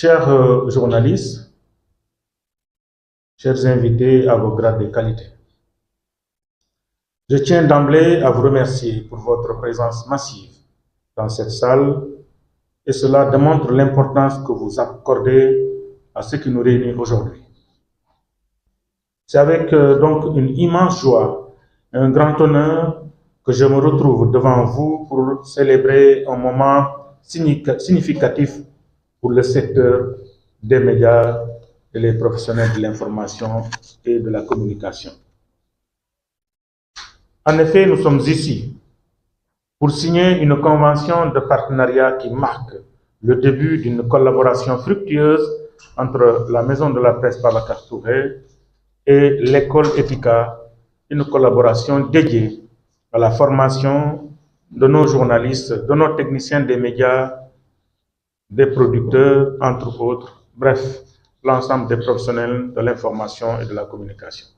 Chers journalistes, chers invités à vos grades de qualité, je tiens d'emblée à vous remercier pour votre présence massive dans cette salle et cela démontre l'importance que vous accordez à ce qui nous réunit aujourd'hui. C'est avec donc une immense joie et un grand honneur que je me retrouve devant vous pour célébrer un moment significatif pour le secteur des médias et les professionnels de l'information et de la communication. En effet, nous sommes ici pour signer une convention de partenariat qui marque le début d'une collaboration fructueuse entre la Maison de la Presse Babacar Touré et l'école Ethica, une collaboration dédiée à la formation de nos journalistes, de nos techniciens des médias, des producteurs, entre autres, bref, l'ensemble des professionnels de l'information et de la communication.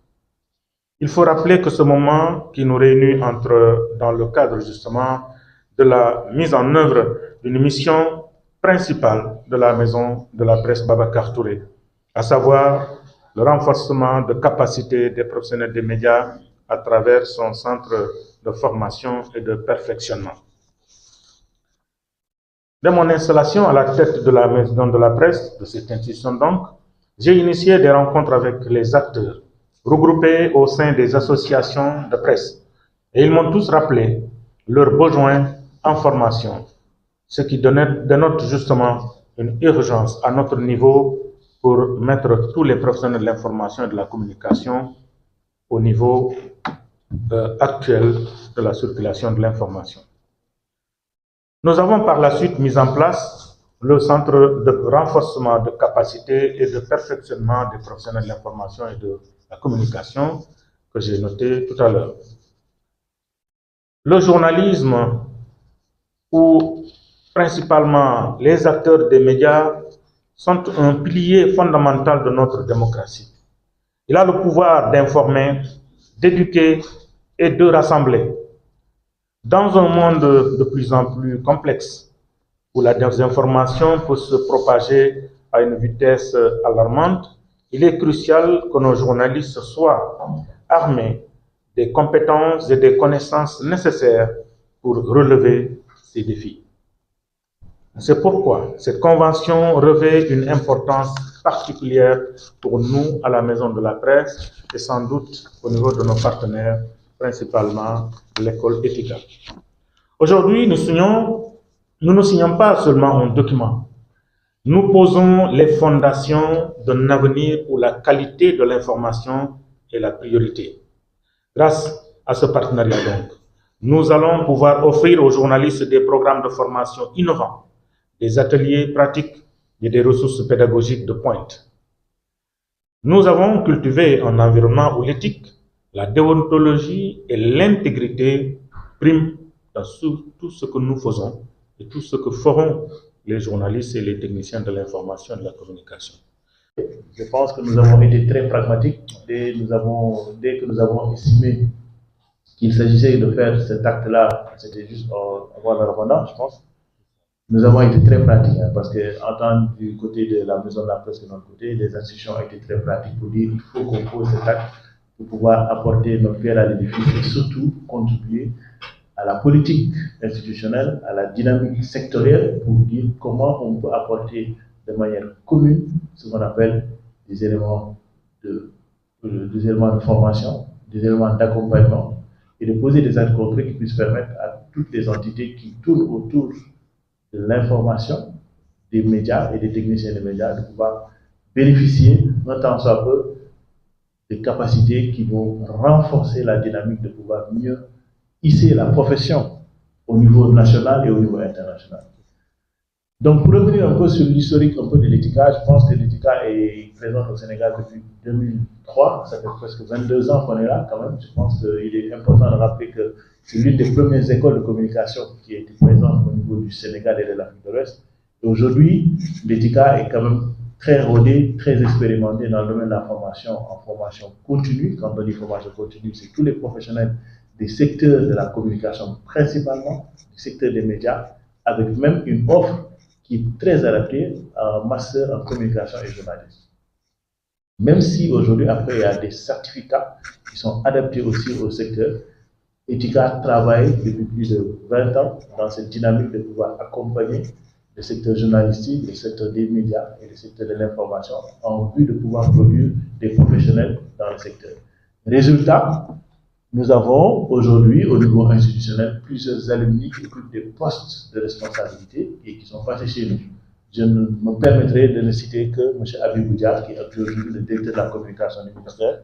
Il faut rappeler que ce moment qui nous réunit entre dans le cadre justement de la mise en œuvre d'une mission principale de la Maison de la Presse Babacar Touré, à savoir le renforcement de capacités des professionnels des médias à travers son centre de formation et de perfectionnement. Dès mon installation à la tête de la Maison de la Presse, de cette institution donc, j'ai initié des rencontres avec les acteurs regroupés au sein des associations de presse. Et ils m'ont tous rappelé leurs besoins en formation, ce qui dénote justement une urgence à notre niveau pour mettre tous les professionnels de l'information et de la communication au niveau actuel de la circulation de l'information. Nous avons par la suite mis en place le centre de renforcement de capacité et de perfectionnement des professionnels de l'information et de la communication que j'ai noté tout à l'heure. Le journalisme, où principalement les acteurs des médias sont un pilier fondamental de notre démocratie. Il a le pouvoir d'informer, d'éduquer et de rassembler. Dans un monde de plus en plus complexe, où la désinformation peut se propager à une vitesse alarmante, il est crucial que nos journalistes soient armés des compétences et des connaissances nécessaires pour relever ces défis. C'est pourquoi cette convention revêt une importance particulière pour nous à la Maison de la Presse et sans doute au niveau de nos partenaires, principalement l'école Ethica. Aujourd'hui, nous ne signons pas seulement un document, nous posons les fondations d'un avenir où la qualité de l'information est la priorité. Grâce à ce partenariat donc, nous allons pouvoir offrir aux journalistes des programmes de formation innovants, des ateliers pratiques et des ressources pédagogiques de pointe. Nous avons cultivé un environnement où l'éthique, la déontologie et l'intégrité priment dans tout ce que nous faisons et tout ce que feront les journalistes et les techniciens de l'information et de la communication. Je pense que nous avons été très pragmatiques dès que nous avons estimé qu'il s'agissait de faire cet acte-là, c'était juste avant le ramadan, je pense. Nous avons été très pratiques, parce qu'en tant du côté de la Maison de la Presse de notre côté, les institutions ont été très pratiques pour dire qu'il faut qu'on pose cet acte pour pouvoir apporter notre pierre à l'édifice et surtout contribuer à la politique institutionnelle, à la dynamique sectorielle pour dire comment on peut apporter de manière commune ce qu'on appelle des éléments de formation, des éléments d'accompagnement et de poser des actes concrets qui puissent permettre à toutes les entités qui tournent autour de l'information, des médias et des techniciens des médias de pouvoir bénéficier, un tant soit peu, des capacités qui vont renforcer la dynamique de pouvoir mieux hisser la profession au niveau national et au niveau international. Donc, pour revenir un peu sur l'historique un peu de l'Ethica, je pense que l'Ethica est présente au Sénégal depuis 2003, ça fait presque 22 ans qu'on est là quand même. Je pense qu'il est important de rappeler que c'est l'une des premières écoles de communication qui a été présente au niveau du Sénégal et de l'Afrique de l'Ouest. Et aujourd'hui, l'Ethica est quand même très rodée, très expérimentée dans le domaine de la formation, en formation continue. Quand on dit formation continue, c'est tous les professionnels des secteurs de la communication, principalement du secteur des médias, avec même une offre qui est très adapté à un master en communication et journalisme. Même si aujourd'hui, après, il y a des certificats qui sont adaptés aussi au secteur, Etika travaille depuis plus de 20 ans dans cette dynamique de pouvoir accompagner le secteur journalistique, le secteur des médias et le secteur de l'information en vue de pouvoir produire des professionnels dans le secteur. Résultat, nous avons aujourd'hui au niveau institutionnel plusieurs alumni qui occupent des postes de responsabilité et qui sont passés chez nous. Je me permettrai de ne citer que M. Abibou Diar, qui est aujourd'hui le directeur de la communication du ministère,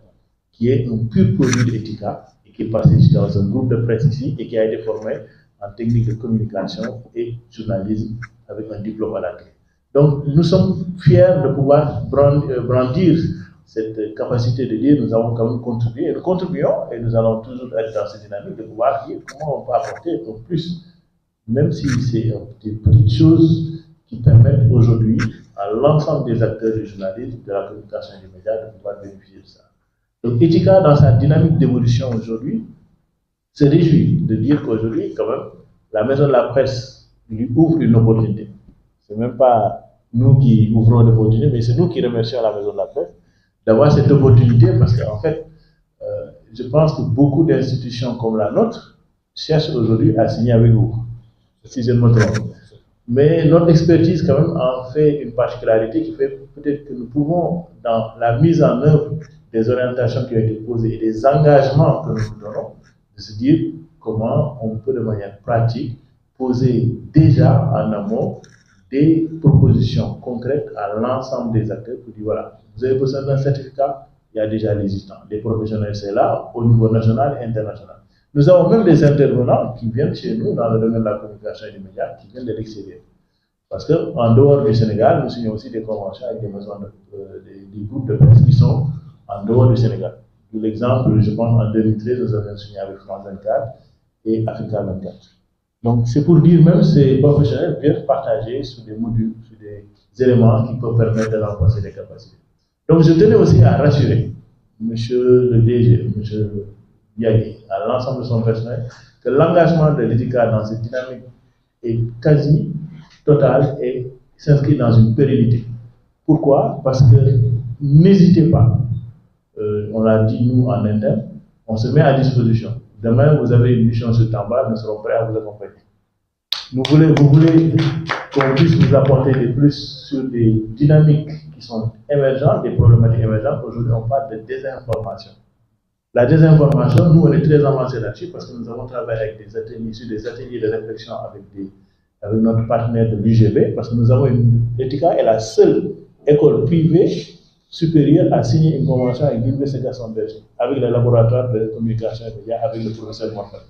qui est un pur produit d'Etika et qui est passé dans un groupe de presse ici et qui a été formé en technique de communication et journalisme avec un diplôme à la clé. Donc nous sommes fiers de pouvoir brandir cette capacité de dire nous avons quand même contribué et nous contribuons et nous allons toujours être dans cette dynamique de pouvoir dire comment on peut apporter un plus, même si c'est des petites choses qui permettent aujourd'hui à l'ensemble des acteurs du journalisme, de la communication et des médias de pouvoir bénéficier de ça. Donc Etika, dans sa dynamique d'évolution aujourd'hui, se réjouit de dire qu'aujourd'hui, quand même, la maison de la presse lui ouvre une opportunité. Ce n'est même pas nous qui ouvrons l'opportunité, mais c'est nous qui remercions la maison de la presse d'avoir cette opportunité parce qu'en fait, je pense que beaucoup d'institutions comme la nôtre cherchent aujourd'hui à signer avec vous, si je ne me trompe. Mais notre expertise, quand même, en fait une particularité qui fait peut-être que nous pouvons, dans la mise en œuvre des orientations qui ont été posées et des engagements que nous nous donnons, de se dire comment on peut de manière pratique poser déjà en amont des propositions concrètes à l'ensemble des acteurs pour dire voilà, vous avez besoin d'un certificat, il y a déjà l'existant. Les professionnels, c'est là, au niveau national et international. Nous avons même des intervenants qui viennent chez nous dans le domaine de la communication et des médias, qui viennent de l'extérieur. Parce qu'en dehors du Sénégal, nous signons aussi des conventions avec des maisons des groupes de presse qui sont en dehors du Sénégal. Pour l'exemple, je pense en 2013, nous avons signé avec France 24 et Africa 24. Donc c'est pour dire même ces professionnels viennent partager sur des modules, sur des éléments qui peuvent permettre de renforcer les capacités. Donc je tenais aussi à rassurer M. le DG, M. Biagui, à l'ensemble de son personnel, que l'engagement de l'Etika dans cette dynamique est quasi total et s'inscrit dans une pérennité. Pourquoi? Parce que n'hésitez pas, on l'a dit nous en interne, on se met à disposition. Demain, vous avez une mission sur Tamba, nous serons prêts à vous accompagner. Vous voulez qu'on puisse vous apporter des plus sur des dynamiques qui sont émergentes, des problématiques émergentes. Aujourd'hui, on parle de désinformation. La désinformation, nous, on est très avancés là-dessus parce que nous avons travaillé avec des ateliers, sur des ateliers de réflexion avec notre partenaire de l'UGB, parce que nous avons l'Etika est la seule école privée supérieure à signer une convention avec l'Université Gaston Berger, avec le laboratoire de communication et médias, avec le professeur Mohamed.